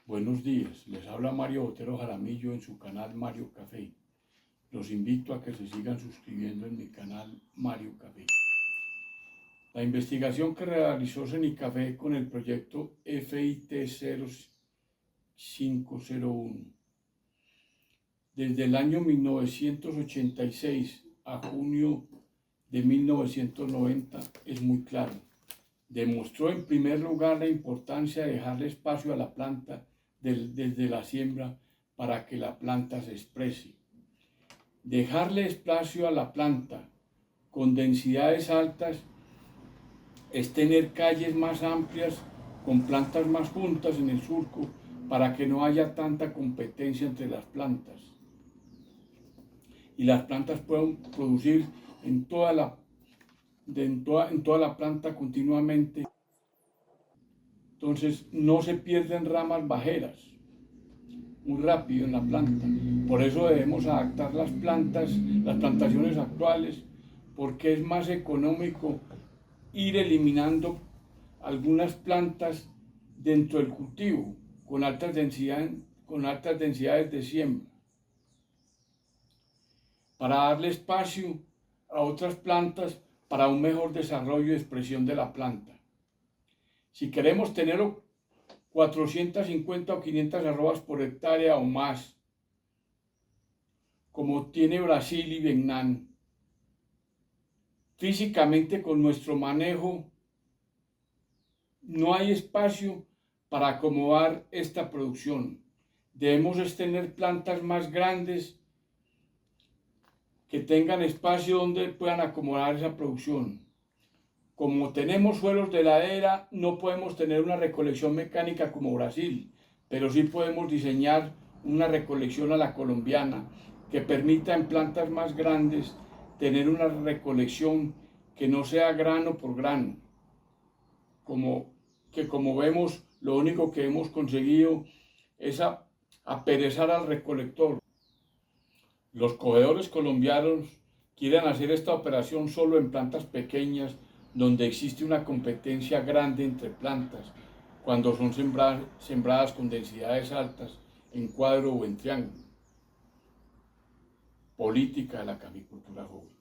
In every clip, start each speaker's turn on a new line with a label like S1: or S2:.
S1: Buenos días, les habla Mario Botero Jaramillo en su canal Mario Café. Los invito a que se sigan suscribiendo en mi canal Mario Café. La investigación que realizó Cenicafé con el proyecto FIT 0501 desde el año 1986 a junio de 1990 es muy claro. Demostró en primer lugar la importancia de dejarle espacio a la planta desde la siembra para que la planta se exprese. Dejarle espacio a la planta con densidades altas es tener calles más amplias con plantas más juntas en el surco para que no haya tanta competencia entre las plantas y las plantas puedan producir en toda la planta continuamente. Entonces no se pierden ramas bajeras muy rápido en la planta. Por eso debemos adaptar las plantaciones actuales, porque es más económico ir eliminando algunas plantas dentro del cultivo con altas densidades de siembra, para darle espacio a otras plantas para un mejor desarrollo y expresión de la planta. Si queremos tener 450 o 500 arrobas por hectárea o más, como tiene Brasil y Vietnam, físicamente con nuestro manejo no hay espacio para acomodar esta producción. Debemos tener plantas más grandes que tengan espacio donde puedan acomodar esa producción. Como tenemos suelos de ladera, no podemos tener una recolección mecánica como Brasil, pero sí podemos diseñar una recolección a la colombiana que permita en plantas más grandes tener una recolección que no sea grano por grano. Como vemos, lo único que hemos conseguido es aperezar al recolector. Los cogedores colombianos quieren hacer esta operación solo en plantas pequeñas, donde existe una competencia grande entre plantas, cuando son sembradas con densidades altas, en cuadro o en triángulo. Política de la caficultura joven,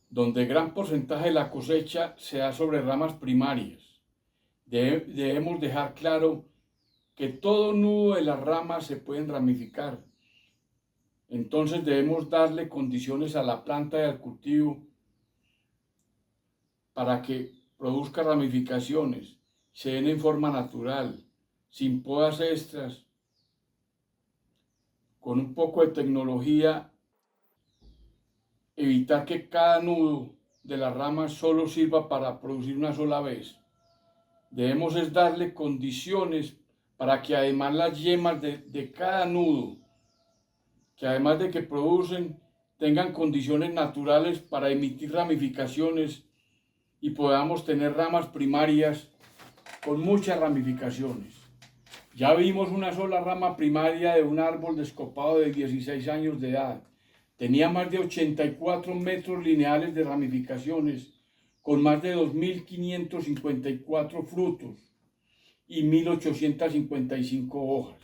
S1: donde gran porcentaje de la cosecha se da sobre ramas primarias. Debemos dejar claro que todo nudo de las ramas se pueden ramificar. Entonces debemos darle condiciones a la planta y al cultivo para que produzca ramificaciones, se den en forma natural, sin podas extras, con un poco de tecnología, evitar que cada nudo de la rama solo sirva para producir una sola vez. Debemos es darle condiciones para que además las yemas de cada nudo, que además de que producen, tengan condiciones naturales para emitir ramificaciones y podamos tener ramas primarias con muchas ramificaciones. Ya vimos una sola rama primaria de un árbol descopado de 16 años de edad. Tenía más de 84 metros lineales de ramificaciones, con más de 2.554 frutos y 1.855 hojas.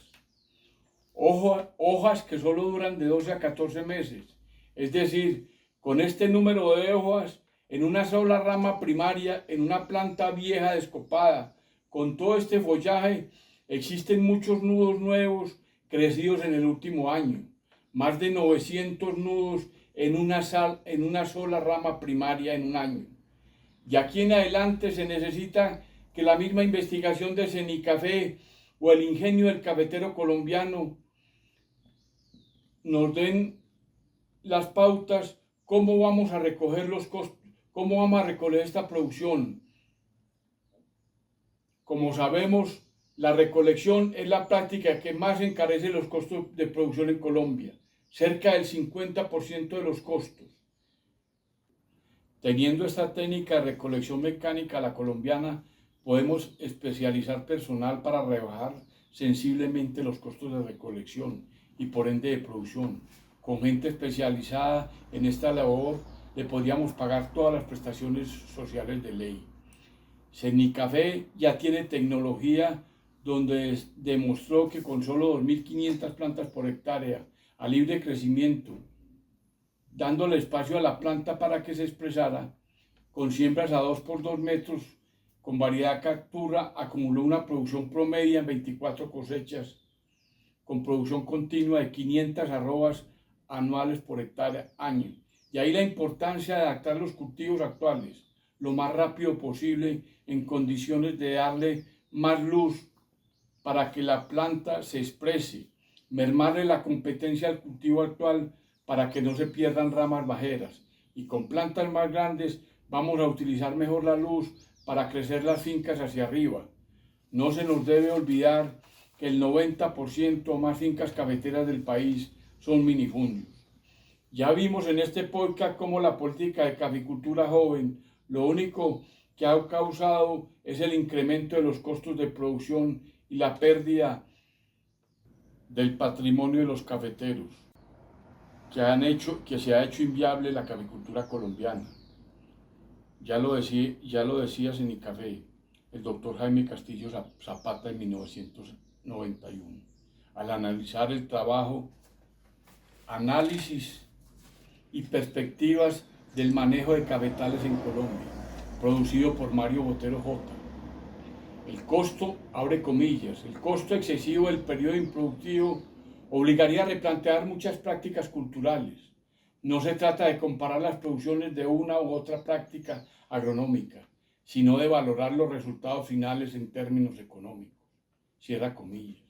S1: Hojas que solo duran de 12 a 14 meses. Es decir, con este número de hojas, en una sola rama primaria, en una planta vieja descopada, con todo este follaje, existen muchos nudos nuevos crecidos en el último año. Más de 900 nudos en una sola rama primaria en un año. Y aquí en adelante se necesita que la misma investigación de Cenicafé o el ingenio del cafetero colombiano nos den las pautas, cómo vamos a recoger los costos, cómo vamos a recoger esta producción. Como sabemos, la recolección es la práctica que más encarece los costos de producción en Colombia, cerca del 50% de los costos. Teniendo esta técnica de recolección mecánica a la colombiana, podemos especializar personal para rebajar sensiblemente los costos de recolección y por ende de producción. Con gente especializada en esta labor le podríamos pagar todas las prestaciones sociales de ley. Cenicafé ya tiene tecnología donde demostró que con solo 2.500 plantas por hectárea a libre crecimiento, dándole espacio a la planta para que se expresara, con siembras a 2 por 2 metros, con variedad captura, acumuló una producción promedia en 24 cosechas, con producción continua de 500 arrobas anuales por hectárea año. Y ahí la importancia de adaptar los cultivos actuales lo más rápido posible en condiciones de darle más luz para que la planta se exprese, mermarle la competencia al cultivo actual para que no se pierdan ramas bajeras. Y con plantas más grandes vamos a utilizar mejor la luz para crecer las fincas hacia arriba. No se nos debe olvidar que el 90% o más fincas cafeteras del país son minifundios. Ya vimos en este podcast cómo la política de caficultura joven lo único que ha causado es el incremento de los costos de producción y la pérdida del patrimonio de los cafeteros, que se ha hecho inviable la caficultura colombiana. Ya lo decía Cenicafé, el doctor Jaime Castillo Zapata en 1991, al analizar el trabajo, análisis y perspectivas del manejo de cafetales en Colombia, producido por Mario Botero J. El costo, abre comillas, el costo excesivo del periodo improductivo obligaría a replantear muchas prácticas culturales. No se trata de comparar las producciones de una u otra práctica agronómica, sino de valorar los resultados finales en términos económicos. Cierra comillas,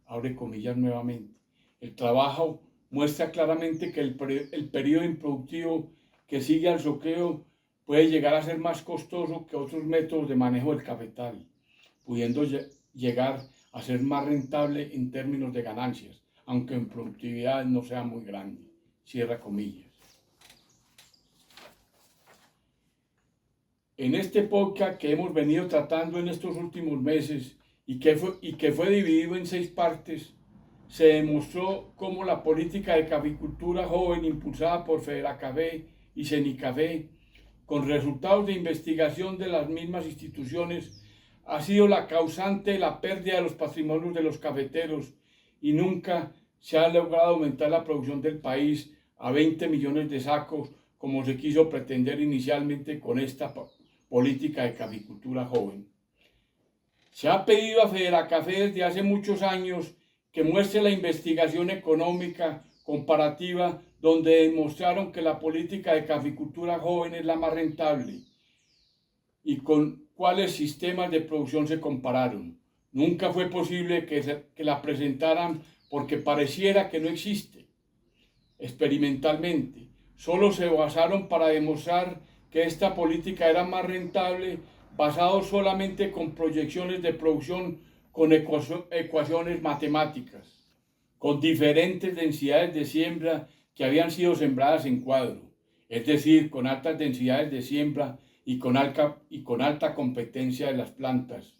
S1: abre comillas nuevamente. El trabajo muestra claramente que el periodo improductivo que sigue al soqueo puede llegar a ser más costoso que otros métodos de manejo del cafetal, pudiendo llegar a ser más rentable en términos de ganancias, aunque en productividad no sea muy grande. Cierra comillas. En este podcast que hemos venido tratando en estos últimos meses y que fue dividido en 6 partes, se demostró cómo la política de caficultura joven impulsada por Federacafé y Cenicafé, con resultados de investigación de las mismas instituciones, ha sido la causante de la pérdida de los patrimonios de los cafeteros y nunca se ha logrado aumentar la producción del país a 20 millones de sacos como se quiso pretender inicialmente con esta política de caficultura joven. Se ha pedido a Federacafé desde hace muchos años que muestre la investigación económica comparativa donde demostraron que la política de caficultura joven es la más rentable y con cuáles sistemas de producción se compararon. Nunca fue posible que la presentaran porque pareciera que no existe experimentalmente. Solo se basaron para demostrar que esta política era más rentable basado solamente con proyecciones de producción con ecuaciones matemáticas, con diferentes densidades de siembra que habían sido sembradas en cuadro, es decir, con altas densidades de siembra y con alta competencia de las plantas,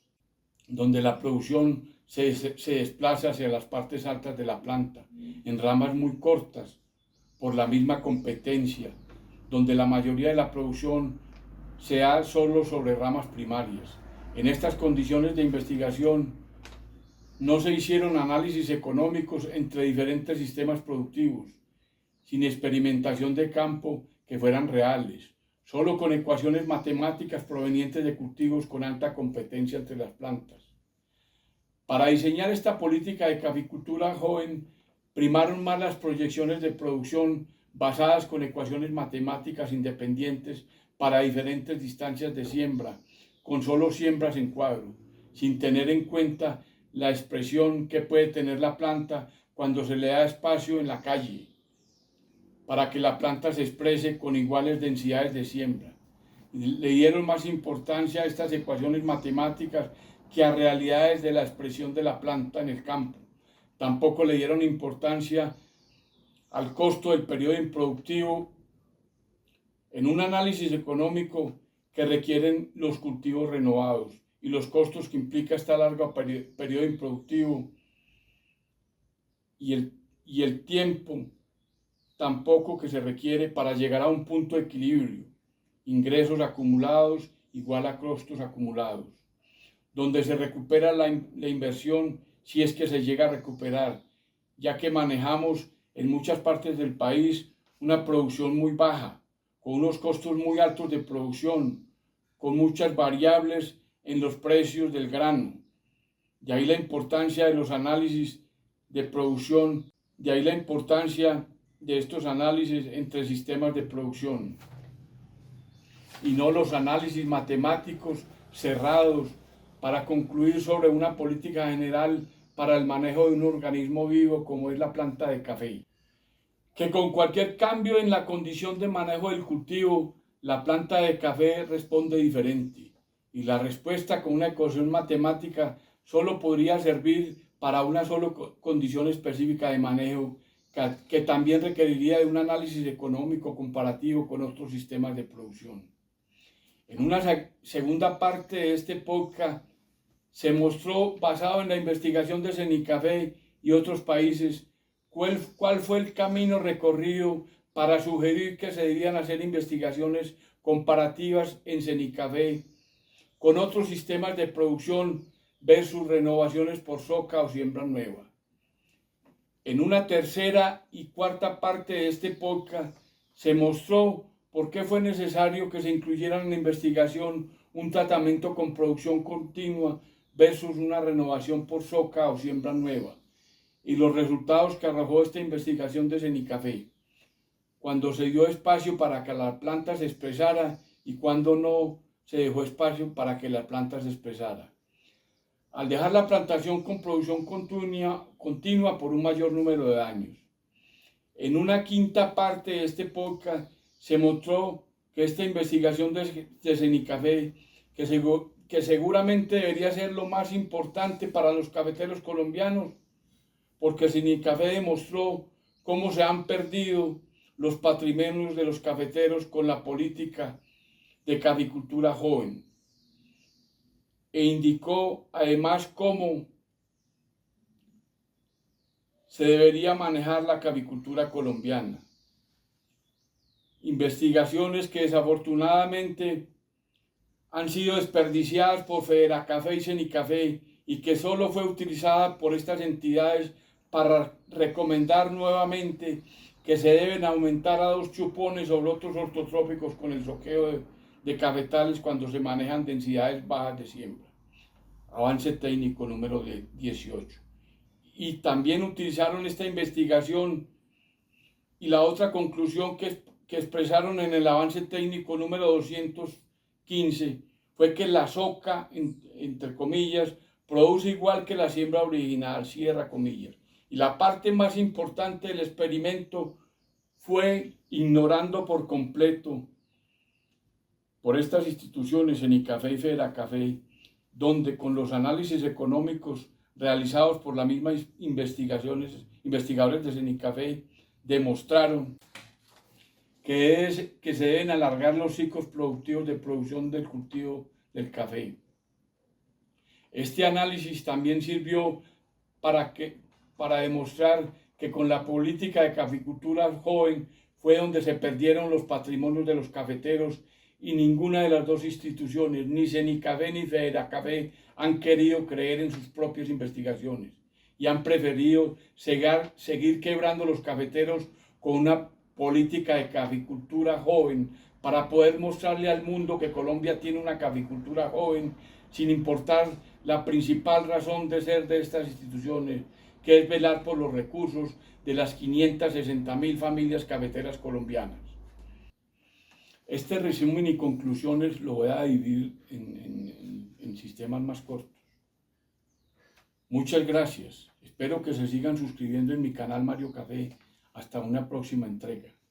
S1: donde la producción se desplaza hacia las partes altas de la planta, en ramas muy cortas, por la misma competencia, donde la mayoría de la producción se da solo sobre ramas primarias. En estas condiciones de investigación no se hicieron análisis económicos entre diferentes sistemas productivos, sin experimentación de campo que fueran reales, solo con ecuaciones matemáticas provenientes de cultivos con alta competencia entre las plantas. Para diseñar esta política de caficultura joven, primaron más las proyecciones de producción basadas con ecuaciones matemáticas independientes para diferentes distancias de siembra, con solo siembras en cuadro, sin tener en cuenta la expresión que puede tener la planta cuando se le da espacio en la calle, para que la planta se exprese con iguales densidades de siembra. Le dieron más importancia a estas ecuaciones matemáticas que a realidades de la expresión de la planta en el campo. Tampoco le dieron importancia al costo del periodo improductivo en un análisis económico que requieren los cultivos renovados y los costos que implica este largo periodo improductivo y el tiempo tampoco que se requiere para llegar a un punto de equilibrio, ingresos acumulados igual a costos acumulados. donde se recupera la inversión si es que se llega a recuperar, ya que manejamos en muchas partes del país una producción muy baja, con unos costos muy altos de producción, con muchas variables en los precios del grano. De ahí la importancia de los análisis de producción, de ahí la importancia de estos análisis entre sistemas de producción y no los análisis matemáticos cerrados para concluir sobre una política general para el manejo de un organismo vivo como es la planta de café. Que con cualquier cambio en la condición de manejo del cultivo, la planta de café responde diferente y la respuesta con una ecuación matemática solo podría servir para una sola condición específica de manejo que también requeriría de un análisis económico comparativo con otros sistemas de producción. En una segunda parte de este podcast se mostró, basado en la investigación de Cenicafé y otros países, cuál fue el camino recorrido para sugerir que se debían hacer investigaciones comparativas en Cenicafé con otros sistemas de producción versus renovaciones por soca o siembra nueva. En una tercera y cuarta parte de este podcast se mostró por qué fue necesario que se incluyera en la investigación un tratamiento con producción continua versus una renovación por soca o siembra nueva, y los resultados que arrojó esta investigación de Cenicafé, cuando se dio espacio para que la planta se expresara y cuando no se dejó espacio para que la planta se expresara. Al dejar la plantación con producción continua por un mayor número de años. En una quinta parte de este podcast se mostró que esta investigación de Cenicafé, que seguramente debería ser lo más importante para los cafeteros colombianos, porque Cenicafé demostró cómo se han perdido los patrimonios de los cafeteros con la política de caficultura joven. E indicó además cómo se debería manejar la caficultura colombiana. Investigaciones que desafortunadamente han sido desperdiciadas por Federacafé y Cenicafé y que solo fue utilizada por estas entidades para recomendar nuevamente que se deben aumentar a 2 chupones sobre otros ortotrópicos con el soqueo de cafetales cuando se manejan densidades bajas de siembra. Avance técnico número 18. Y también utilizaron esta investigación y la otra conclusión que expresaron en el avance técnico número 215 fue que la soca, entre comillas, produce igual que la siembra original, cierra comillas. Y la parte más importante del experimento fue ignorando por completo por estas instituciones, Cenicafé y Federacafé, donde con los análisis económicos realizados por las mismas investigadores de Cenicafé demostraron que se deben alargar los ciclos productivos de producción del cultivo del café. Este análisis también sirvió para demostrar que con la política de caficultura joven fue donde se perdieron los patrimonios de los cafeteros y ninguna de las dos instituciones, ni Cenicafé ni Federacafé, han querido creer en sus propias investigaciones y han preferido seguir quebrando los cafeteros con una política de caficultura joven para poder mostrarle al mundo que Colombia tiene una caficultura joven sin importar la principal razón de ser de estas instituciones, que es velar por los recursos de las 560.000 familias cafeteras colombianas. Este resumen y conclusiones lo voy a dividir en sistemas más cortos. Muchas gracias. Espero que se sigan suscribiendo en mi canal Mario Café. Hasta una próxima entrega.